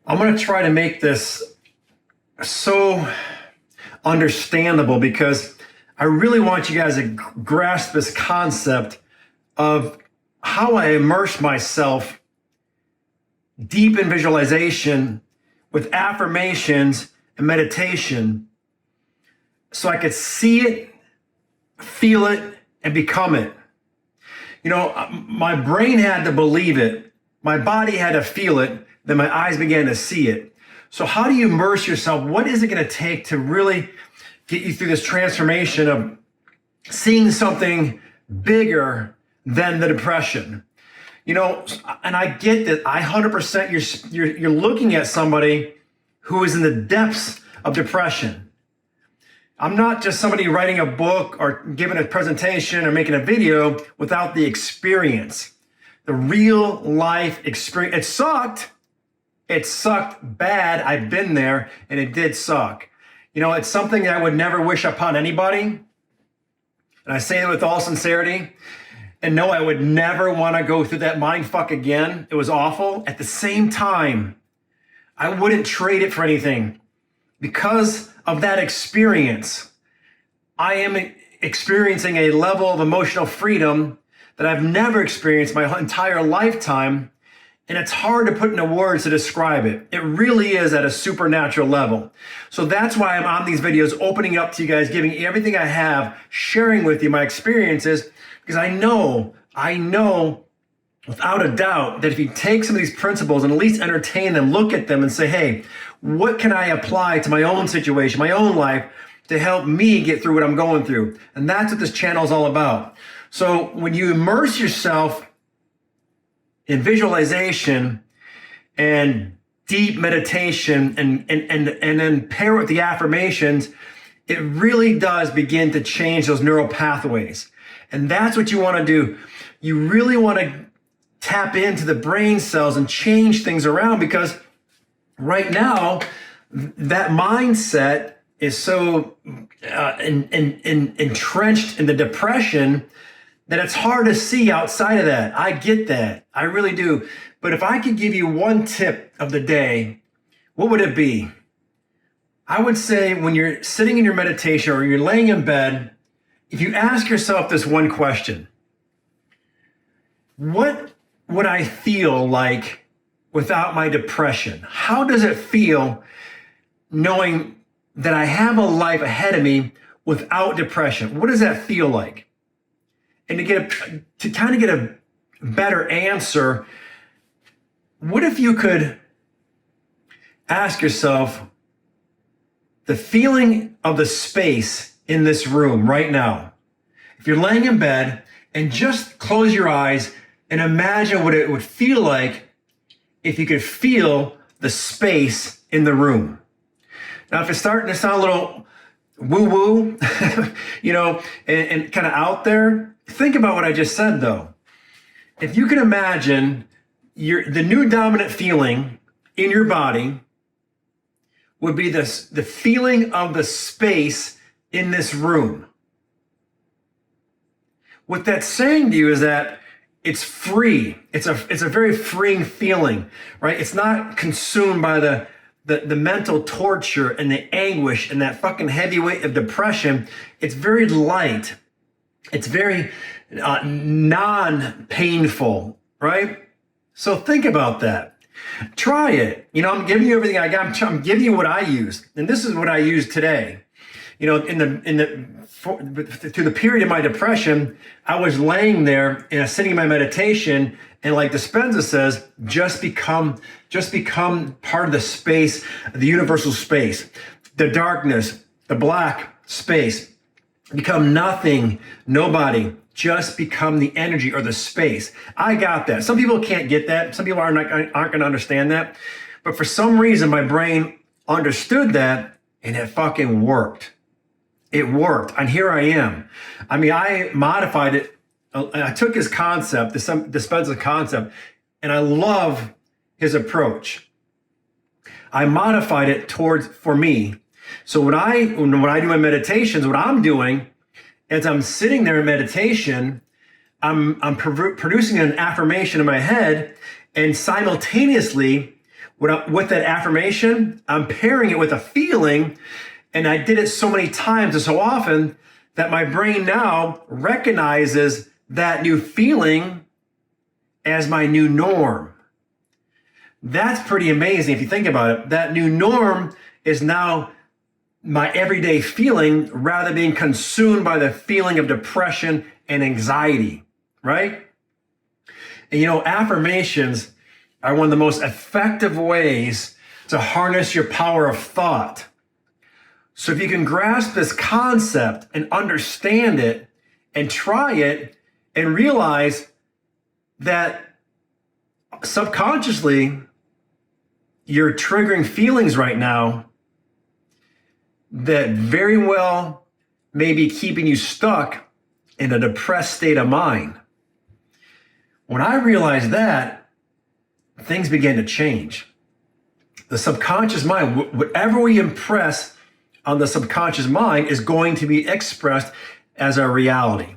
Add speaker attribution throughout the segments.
Speaker 1: I'm going to try to make this so understandable because I really want you guys to grasp this concept of how I immerse myself deep in visualization with affirmations and meditation so I could see it, feel it, and become it. You know, my brain had to believe it, my body had to feel it, then my eyes began to see it. So how do you immerse yourself? What is it going to take to really get you through this transformation of seeing something bigger than the depression? You know, and I get that. I 100% you're looking at somebody who is in the depths of depression. I'm not just somebody writing a book or giving a presentation or making a video without the experience, the real life experience. It sucked. It sucked bad. I've been there and it did suck. You know, it's something that I would never wish upon anybody. And I say it with all sincerity. And no, I would never want to go through that mind fuck again. It was awful. At the same time, I wouldn't trade it for anything. Because of that experience, I am experiencing a level of emotional freedom that I've never experienced my entire lifetime. And it's hard to put into words to describe it. It really is at a supernatural level. So that's why I'm on these videos, opening up to you guys, giving everything I have, sharing with you my experiences, because I know without a doubt that if you take some of these principles and at least entertain them, look at them and say, hey, what can I apply to my own situation, my own life to help me get through what I'm going through? And that's what this channel is all about. So when you immerse yourself in visualization and deep meditation and then pair with the affirmations, it really does begin to change those neural pathways. And that's what you want to do. You really want to tap into the brain cells and change things around, because right now that mindset is so entrenched in the depression that it's hard to see outside of that. I get that. I really do. But if I could give you one tip of the day, what would it be? I would say when you're sitting in your meditation or you're laying in bed, if you ask yourself this one question: what would I feel like without my depression? How does it feel knowing that I have a life ahead of me without depression? What does that feel like? And to kind of get a better answer, what if you could ask yourself the feeling of the space in this room right now? If you're laying in bed, and just close your eyes and imagine what it would feel like if you could feel the space in the room. Now, if it's starting to sound a little woo-woo, you know, and kind of out there, think about what I just said, though. If you can imagine the new dominant feeling in your body would be the feeling of the space in this room. What that's saying to you is that it's free. It's a very freeing feeling, right? It's not consumed by the mental torture and the anguish and that fucking heavy weight of depression. It's very light. It's very non-painful, right? So think about that. Try it. You know, I'm giving you everything I got. I'm giving you what I use, and this is what I use today. You know, through the period of my depression, I was laying there and sitting in my meditation, and like Dispenza says, just become part of the space, the universal space, the darkness, the black space. Become nothing, nobody. Just become the energy or the space. I got that. Some people can't get that. Some people aren't going to understand that. But for some reason, my brain understood that, and it fucking worked. It worked. And here I am. I mean, I modified it. I took his concept, the Dispenza concept, and I love his approach. I modified it for me. So when I do my meditations, what I'm doing as I'm sitting there in meditation, I'm producing an affirmation in my head, and simultaneously with that affirmation, I'm pairing it with a feeling. And I did it so many times and so often that my brain now recognizes that new feeling as my new norm. That's pretty amazing if you think about it. That new norm is now my everyday feeling rather than being consumed by the feeling of depression and anxiety, right? And affirmations are one of the most effective ways to harness your power of thought. So if you can grasp this concept and understand it and try it and realize that subconsciously you're triggering feelings right now that very well may be keeping you stuck in a depressed state of mind. When I realized that, things began to change. The subconscious mind, whatever we impress on the subconscious mind is going to be expressed as our reality.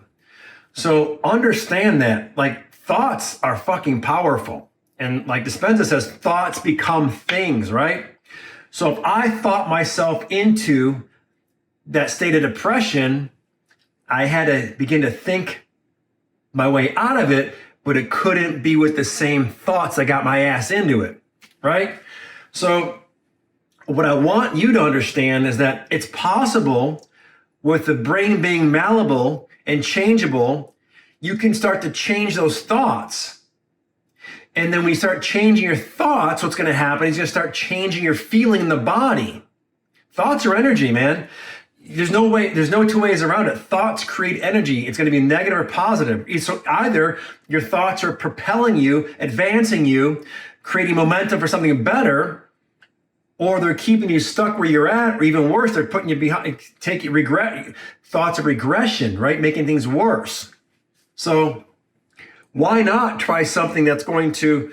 Speaker 1: So understand that, thoughts are fucking powerful. And like Dispenza says, thoughts become things, right? So if I thought myself into that state of depression, I had to begin to think my way out of it, but it couldn't be with the same thoughts that got my ass into it, right? So what I want you to understand is that it's possible with the brain being malleable and changeable, you can start to change those thoughts. And then when you start changing your thoughts, what's going to happen is you're going to start changing your feeling in the body. Thoughts are energy, man. There's no two ways around it. Thoughts create energy. It's going to be negative or positive. So either your thoughts are propelling you, advancing you, creating momentum for something better, or they're keeping you stuck where you're at, or even worse, they're putting you behind, thoughts of regression, right? Making things worse. So why not try something that's going to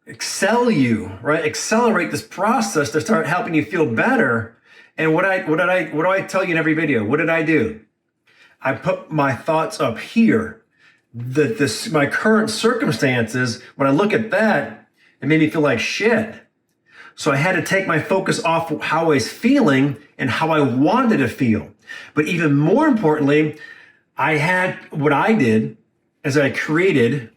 Speaker 1: excel you, right? Accelerate this process to start helping you feel better. And what do I tell you in every video? What did I do? I put my thoughts up here. My current circumstances, when I look at that, it made me feel like shit. So I had to take my focus off how I was feeling and how I wanted to feel. But even more importantly, what I did is I created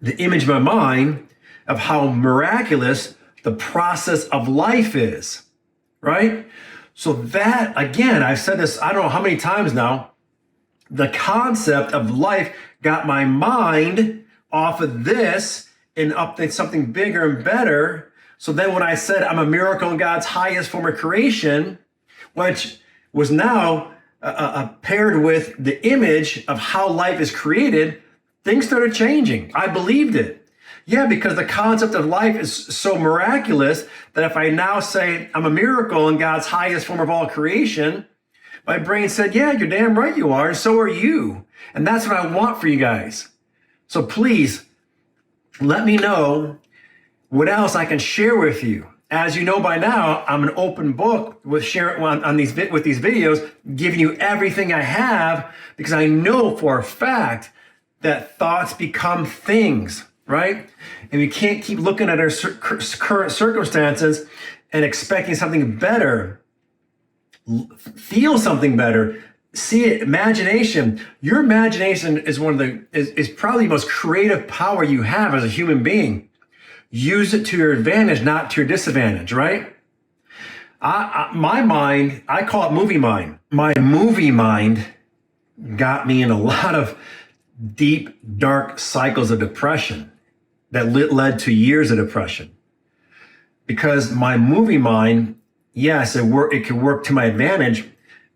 Speaker 1: the image in my mind of how miraculous the process of life is, right? So that, again, I've said this, I don't know how many times now, the concept of life got my mind off of this and up to something bigger and better. So then when I said I'm a miracle in God's highest form of creation, which was now paired with the image of how life is created, things started changing. I believed it. Yeah, because the concept of life is so miraculous that if I now say I'm a miracle in God's highest form of all creation, my brain said, yeah, you're damn right you are, and so are you. And that's what I want for you guys. So please, let me know what else I can share with you. As you know by now, I'm an open book with sharing with these videos, giving you everything I have, because I know for a fact that thoughts become things, right? And we can't keep looking at our current circumstances and expecting something better. Feel something better. See it. Imagination. Your imagination is is probably the most creative power you have as a human being. Use it to your advantage, not to your disadvantage, right? My mind, I call it movie mind. My movie mind got me in a lot of deep, dark cycles of depression that led to years of depression. Because my movie mind, yes, it could work to my advantage,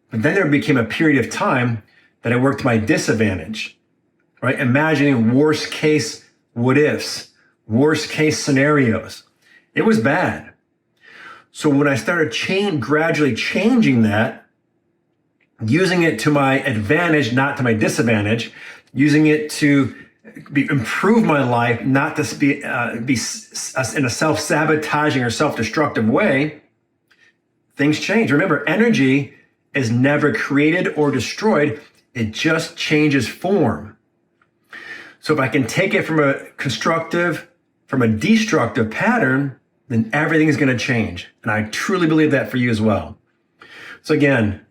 Speaker 1: but then there became a period of time that it worked to my disadvantage, right? Imagining worst case what ifs, worst case scenarios. It was bad. So when I started gradually changing that, using it to my advantage, not to my disadvantage, using it to improve my life, not to be in a self-sabotaging or self-destructive way, things change. Remember, energy is never created or destroyed. It just changes form. So if I can take it from a destructive pattern then everything is going to change. And I truly believe that for you as well. So again,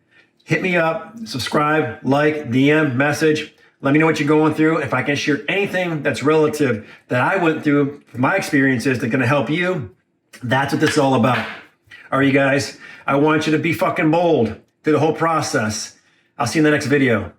Speaker 1: hit me up, subscribe, like, DM, message. Let me know what you're going through. If I can share anything that's relative that I went through, my experiences that are going to help you, that's what this is all about. All right, you guys, I want you to be fucking bold through the whole process. I'll see you in the next video.